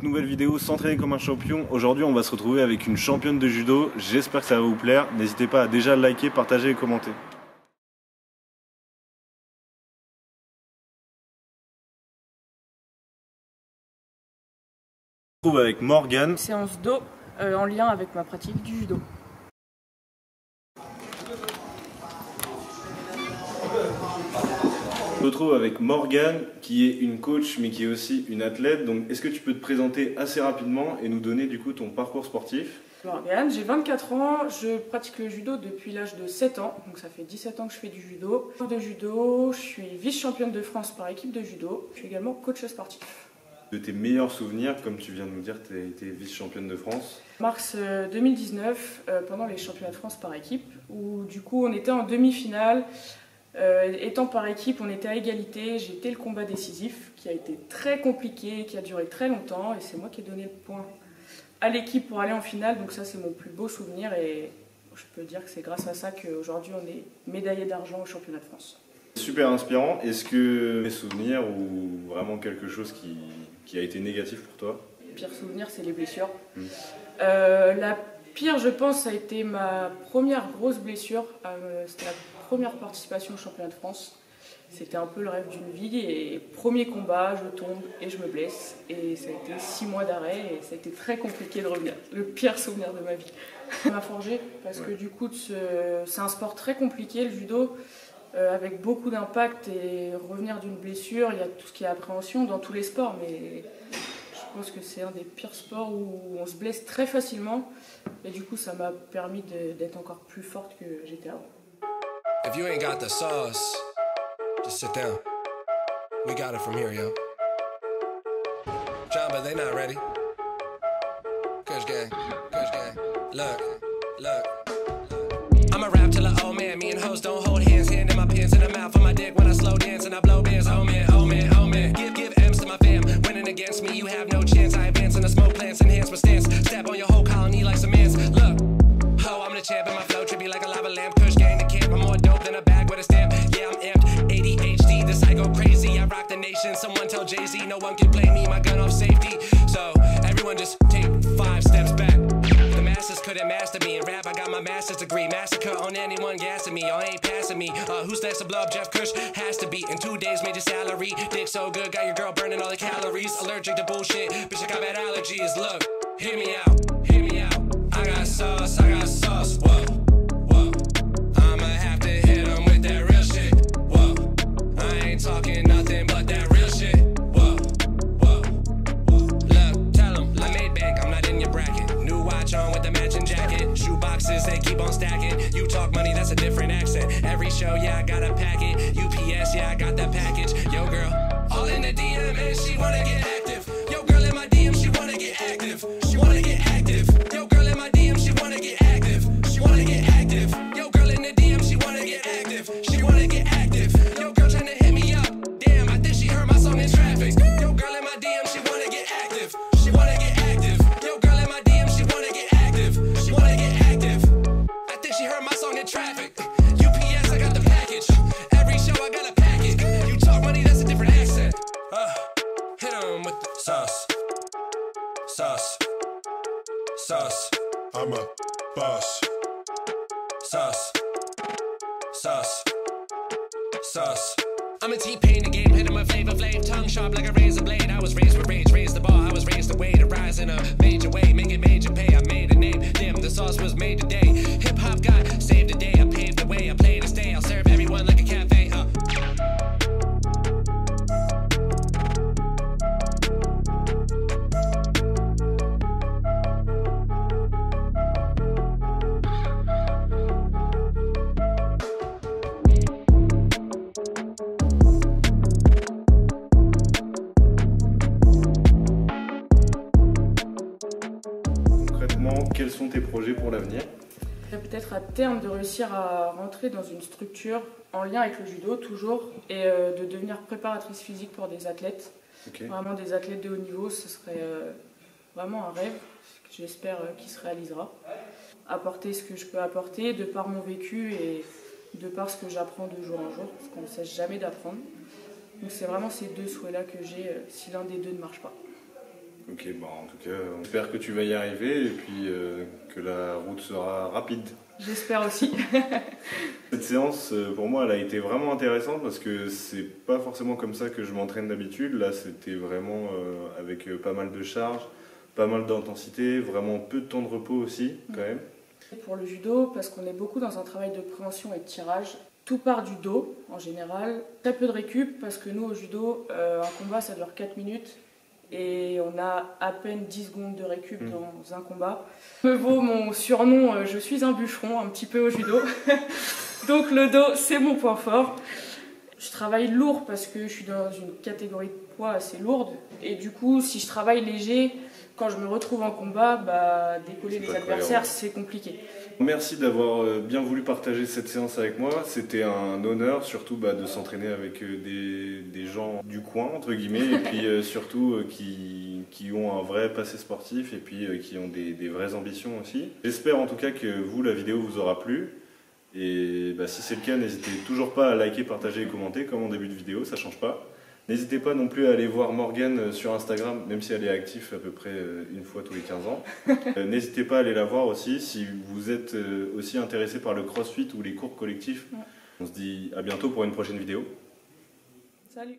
nouvelle vidéo s'entraîner comme un champion. Aujourd'hui on va se retrouver avec une championne de judo. J'espère que ça va vous plaire. N'hésitez pas à déjà liker, partager et commenter. On se retrouve avec Morgane. Séance d'eau en lien avec ma pratique du judo. On se retrouve avec Morgane qui est une coach mais qui est aussi une athlète. Donc est-ce que tu peux te présenter assez rapidement et nous donner du coup ton parcours sportif? Morgane, j'ai 24 ans, je pratique le judo depuis l'âge de 7 ans, donc ça fait 17 ans que je fais du judo. Je suis vice-championne de France par équipe de judo, je suis également coach sportif. De tes meilleurs souvenirs, comme tu viens de nous dire, tu as été vice-championne de France. Mars 2019, pendant les championnats de France par équipe, où du coup on était en demi-finale. Étant par équipe, on était à égalité. J'ai été le combat décisif qui a été très compliqué, qui a duré très longtemps et c'est moi qui ai donné le point à l'équipe pour aller en finale. Donc ça c'est mon plus beau souvenir et je peux dire que c'est grâce à ça qu'aujourd'hui on est médaillé d'argent au championnat de France. Super inspirant. Est-ce que mes souvenirs ou vraiment quelque chose qui a été négatif pour toi? Le pire souvenir c'est les blessures. La pire je pense ça a été ma première grosse blessure. C'était la première participation au championnat de France. C'était un peu le rêve d'une vie et premier combat, je tombe et je me blesse. Et ça a été 6 mois d'arrêt et ça a été très compliqué de revenir. Le pire souvenir de ma vie. Ça m'a forgé parce que du coup c'est un sport très compliqué le judo avec beaucoup d'impact et revenir d'une blessure, il y a tout ce qui est appréhension dans tous les sports mais je pense que c'est un des pires sports où on se blesse très facilement et du coup ça m'a permis d'être encore plus forte que j'étais avant. If you ain't got the sauce, just sit down. We got it from here, yo. John, but they not ready. Kush gang, look. I'ma rap till an old man. Me and hoes don't hold hands. Hand in my pants in the mouth of my dick when I slow dance and I blow bands. Oh man. Give M's to my fam. Winning against me, you have no chance. I advance in the smoke plants, enhance my stance. Step on your whole colony like some ants. Look, ho, I'm the champ and my flow trippy like a lava lamp. Kush gang the camp. I'm more dope than a bag with a stamp. Yeah, I'm amped. ADHD, this I go crazy. I rock the nation. Someone tell Jay-Z, no one can play me. My gun off safety. So everyone just take 5 steps back. The masses couldn't master me. In rap, I got my master's degree. Massacre on anyone gassing me. Y'all ain't passing me. Who's next to blow up Jeff Kush? Has to be. In 2 days, made your salary. Dick so good, got your girl burning all the calories. Allergic to bullshit, bitch, I got bad allergies. Look, hear me out. I got sauce, whoa. I'ma have to hit them with that real shit, whoa. I ain't talking nothing but that real shit, whoa. Look, tell them, I made bank, I'm not in your bracket. New watch on with the matching jacket. Shoe boxes, they keep on stacking. You talk money, that's a different accent. Every show, yeah, I got a packet. UPS, yeah, I got that package. Yo, girl, all in the DM and she wanna get active. Yo, girl, in my DM, she wanna get active. Yo, girl, in my DM, she wanna get active. Yo, girl, in the DM, she wanna get active. Yo, girl, tryna hit me up. Damn, I think she heard my song in traffic. Yo, girl, in my DM, she wanna get active. Yo, girl, in my DM, she wanna get active. I think she heard my song in traffic. UPS, I got the package. Every show, I got a package. You talk money, that's a different accent. Hit 'em with the sauce. I'm a boss. Sauce. I'm a T-Pain the game, hit him with flavor flav. Tongue sharp like a razor blade. I was raised with rage, raised the bar. I was raised the way to rise in a major way. Make it major pay, I made a name. Damn, the sauce was made today. Hip-hop God saved the day, I paved the way. I play to stay, I'll serve everyone like a cafe. Quels sont tes projets pour l'avenir? Peut-être à terme de réussir à rentrer dans une structure en lien avec le judo toujours et de devenir préparatrice physique pour des athlètes. Okay. Vraiment des athlètes de haut niveau, ce serait vraiment un rêve que j'espère qu'il se réalisera. Apporter ce que je peux apporter de par mon vécu et de par ce que j'apprends de jour en jour, parce qu'on ne cesse jamais d'apprendre. Donc c'est vraiment ces 2 souhaits-là que j'ai si l'un des 2 ne marche pas. Ok, bah en tout cas, on espère que tu vas y arriver et puis que la route sera rapide. J'espère aussi. Cette séance, pour moi, elle a été vraiment intéressante parce que c'est pas forcément comme ça que je m'entraîne d'habitude. Là, c'était vraiment avec pas mal de charges, pas mal d'intensité, vraiment peu de temps de repos aussi, quand même. Pour le judo, parce qu'on est beaucoup dans un travail de préhension et de tirage, tout part du dos en général. Très peu de récup parce que nous au judo, un combat ça dure 4 minutes et on a à peine 10 secondes de récup dans un combat. Me vaut mon surnom, je suis un bûcheron un petit peu au judo. Donc le dos c'est mon point fort. Je travaille lourd parce que je suis dans une catégorie de poids assez lourde et du coup si je travaille léger, quand je me retrouve en combat, décoller les adversaires c'est compliqué. Merci d'avoir bien voulu partager cette séance avec moi. C'était un honneur surtout de s'entraîner avec des gens du coin entre guillemets et puis surtout qui ont un vrai passé sportif et puis qui ont des vraies ambitions aussi. J'espère en tout cas que vous, la vidéo vous aura plu. Et si c'est le cas, n'hésitez toujours pas à liker, partager et commenter comme en début de vidéo, ça change pas. N'hésitez pas non plus à aller voir Morgane sur Instagram, même si elle est active à peu près une fois tous les 15 ans. N'hésitez pas à aller la voir aussi si vous êtes aussi intéressé par le crossfit ou les cours collectifs. On se dit à bientôt pour une prochaine vidéo. Salut!